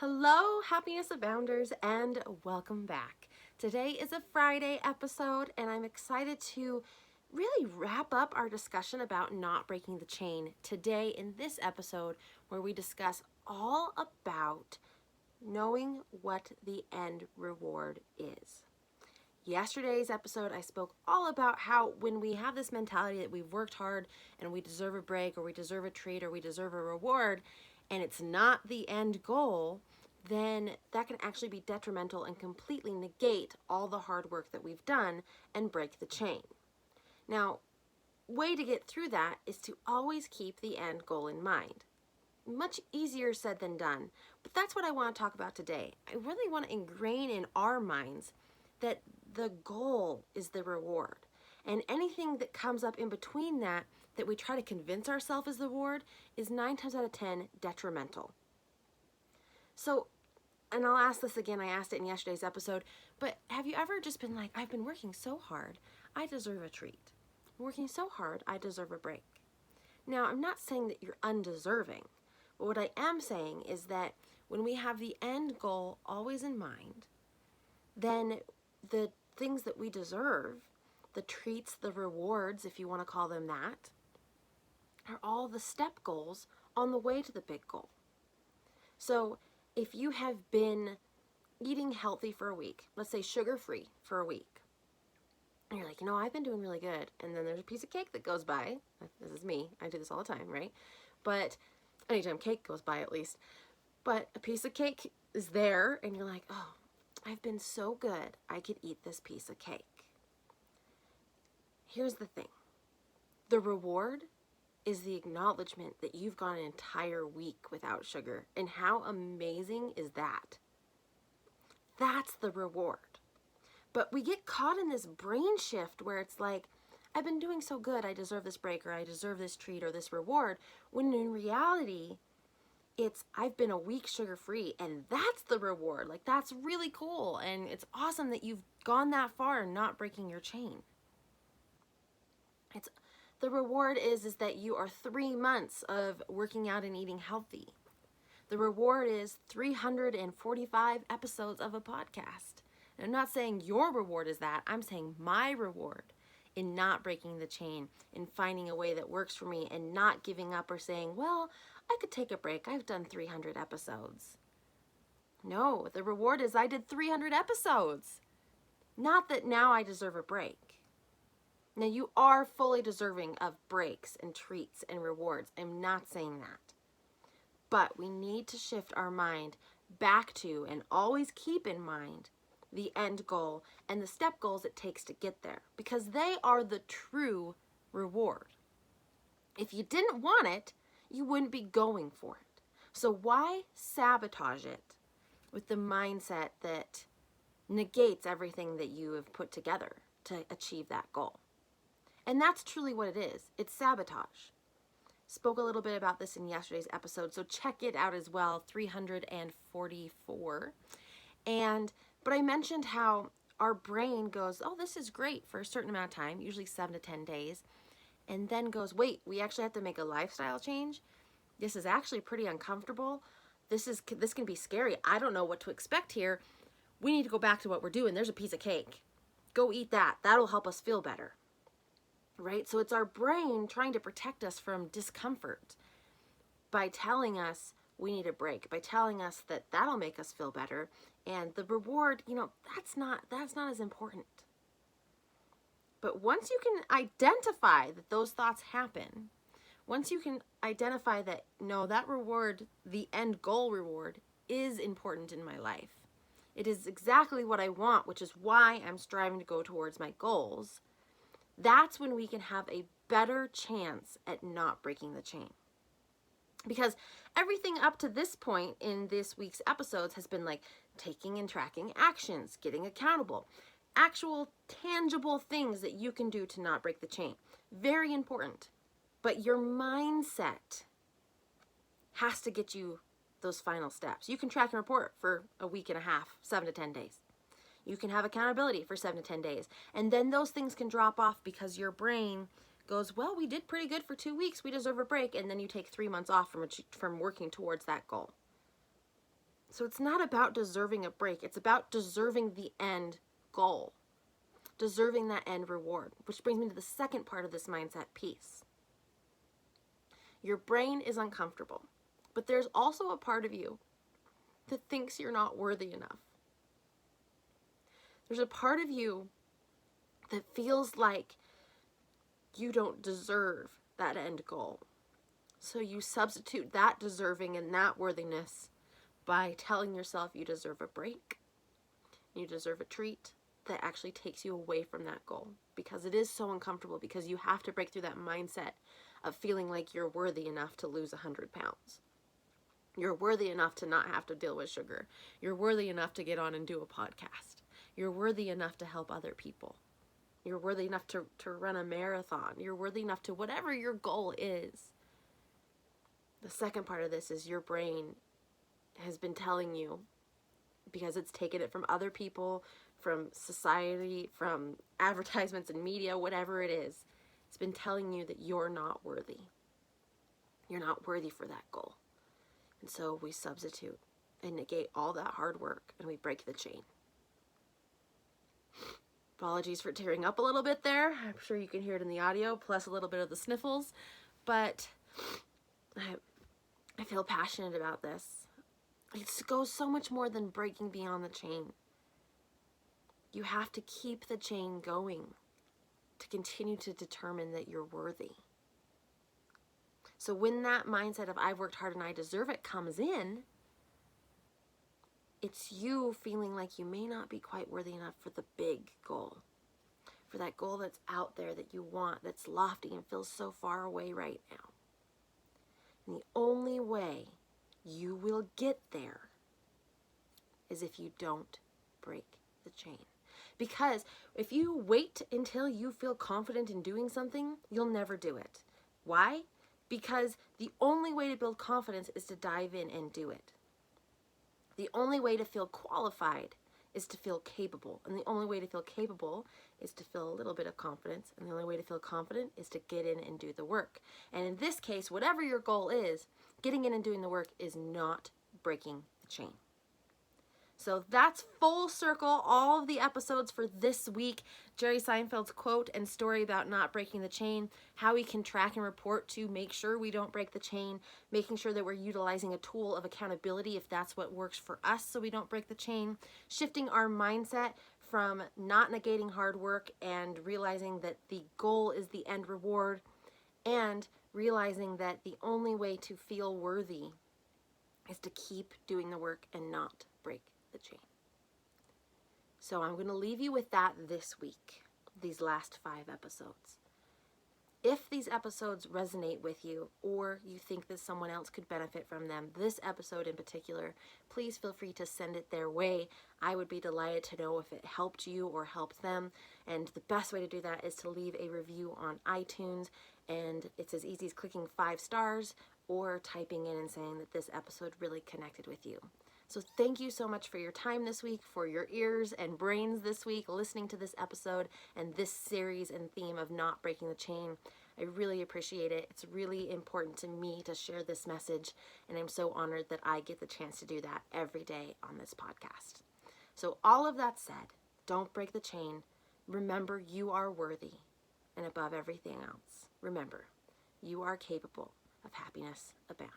Hello, happiness abounders, and welcome back. Today is a Friday episode, and I'm excited to really wrap up our discussion about not breaking the chain today in this episode, where we discuss all about knowing what the end reward is. Yesterday's episode, I spoke all about how when we have this mentality that we've worked hard and we deserve a break or we deserve a treat or we deserve a reward, and it's not the end goal, then that can actually be detrimental and completely negate all the hard work that we've done and break the chain. Now, way to get through that is to always keep the end goal in mind. Much easier said than done, but that's what I want to talk about today. I really want to ingrain in our minds that the goal is the reward. And anything that comes up in between that we try to convince ourselves is the reward is 9 times out of 10 detrimental. So, and I'll ask this again, I asked it in yesterday's episode, but have you ever just been like, I've been working so hard, I deserve a treat. I'm working so hard, I deserve a break. Now, I'm not saying that you're undeserving, but what I am saying is that when we have the end goal always in mind, then the things that we deserve, the treats, the rewards, if you want to call them that, are all the step goals on the way to the big goal. So if you have been eating healthy for a week, let's say sugar-free for a week, and you're like, I've been doing really good, and then there's a piece of cake that goes by. This is me. I do this all the time, right? But anytime cake goes by, at least. But a piece of cake is there, and you're like, oh, I've been so good, I could eat this piece of cake. Here's the thing. The reward is the acknowledgement that you've gone an entire week without sugar. And how amazing is that? That's the reward. But we get caught in this brain shift where it's like, I've been doing so good, I deserve this break, or I deserve this treat or this reward, when in reality, it's I've been a week sugar-free, and that's the reward. Like, that's really cool, and it's awesome that you've gone that far and not breaking your chain. The reward is that you are 3 months of working out and eating healthy. The reward is 345 episodes of a podcast. And I'm not saying your reward is that. I'm saying my reward in not breaking the chain, in finding a way that works for me, and not giving up or saying, well, I could take a break. I've done 300 episodes. No, the reward is I did 300 episodes. Not that now I deserve a break. Now, you are fully deserving of breaks and treats and rewards. I'm not saying that. But we need to shift our mind back to and always keep in mind the end goal and the step goals it takes to get there, because they are the true reward. If you didn't want it, you wouldn't be going for it. So why sabotage it with the mindset that negates everything that you have put together to achieve that goal? And that's truly what it is. It's sabotage. Spoke a little bit about this in yesterday's episode, so check it out as well, 344. But I mentioned how our brain goes, oh, this is great for a certain amount of time, usually 7 to 10 days, and then goes, wait, we actually have to make a lifestyle change. This is actually pretty uncomfortable. This can be scary. I don't know what to expect here. We need to go back to what we're doing. There's a piece of cake. Go eat that. That'll help us feel better. Right? So it's our brain trying to protect us from discomfort by telling us we need a break, by telling us that that'll make us feel better, and the reward, that's not as important. But once you can identify that those thoughts happen, once you can identify that, no, that reward, the end goal reward, is important in my life. It is exactly what I want, which is why I'm striving to go towards my goals. That's when we can have a better chance at not breaking the chain. Because everything up to this point in this week's episodes has been like taking and tracking actions, getting accountable, actual tangible things that you can do to not break the chain. Very important. But your mindset has to get you those final steps. You can track and report for a week and a half, 7 to 10 days. You can have accountability for 7 to 10 days. And then those things can drop off because your brain goes, well, we did pretty good for 2 weeks. We deserve a break. And then you take 3 months off from working towards that goal. So it's not about deserving a break. It's about deserving the end goal, deserving that end reward, which brings me to the second part of this mindset piece. Your brain is uncomfortable, but there's also a part of you that thinks you're not worthy enough. There's a part of you that feels like you don't deserve that end goal. So you substitute that deserving and that worthiness by telling yourself you deserve a break, you deserve a treat that actually takes you away from that goal, because it is so uncomfortable, because you have to break through that mindset of feeling like you're worthy enough to lose 100 pounds. You're worthy enough to not have to deal with sugar. You're worthy enough to get on and do a podcast. You're worthy enough to help other people. You're worthy enough to run a marathon. You're worthy enough to whatever your goal is. The second part of this is your brain has been telling you, because it's taken it from other people, from society, from advertisements and media, whatever it is, it's been telling you that you're not worthy. You're not worthy for that goal. And so we substitute and negate all that hard work, and we break the chain. Apologies for tearing up a little bit there. I'm sure you can hear it in the audio, plus a little bit of the sniffles. But I feel passionate about this. It goes so much more than breaking beyond the chain. You have to keep the chain going to continue to determine that you're worthy. So when that mindset of I've worked hard and I deserve it comes in, it's you feeling like you may not be quite worthy enough for the big goal, for that goal that's out there that you want, that's lofty and feels so far away right now. And the only way you will get there is if you don't break the chain. Because if you wait until you feel confident in doing something, you'll never do it. Why? Because the only way to build confidence is to dive in and do it. The only way to feel qualified is to feel capable. And the only way to feel capable is to feel a little bit of confidence. And the only way to feel confident is to get in and do the work. And in this case, whatever your goal is, getting in and doing the work is not breaking the chain. So that's full circle, all of the episodes for this week. Jerry Seinfeld's quote and story about not breaking the chain, how we can track and report to make sure we don't break the chain, making sure that we're utilizing a tool of accountability if that's what works for us so we don't break the chain, shifting our mindset from not negating hard work and realizing that the goal is the end reward, and realizing that the only way to feel worthy is to keep doing the work and not break the chain. So I'm going to leave you with that this week, these last 5 episodes. If these episodes resonate with you, or you think that someone else could benefit from them, this episode in particular, please feel free to send it their way. I would be delighted to know if it helped you or helped them. And the best way to do that is to leave a review on iTunes. And it's as easy as clicking 5 stars or typing in and saying that this episode really connected with you. So thank you so much for your time this week, for your ears and brains this week, listening to this episode and this series and theme of not breaking the chain. I really appreciate it. It's really important to me to share this message, and I'm so honored that I get the chance to do that every day on this podcast. So all of that said, don't break the chain. Remember, you are worthy, and above everything else, remember, you are capable of happiness abound.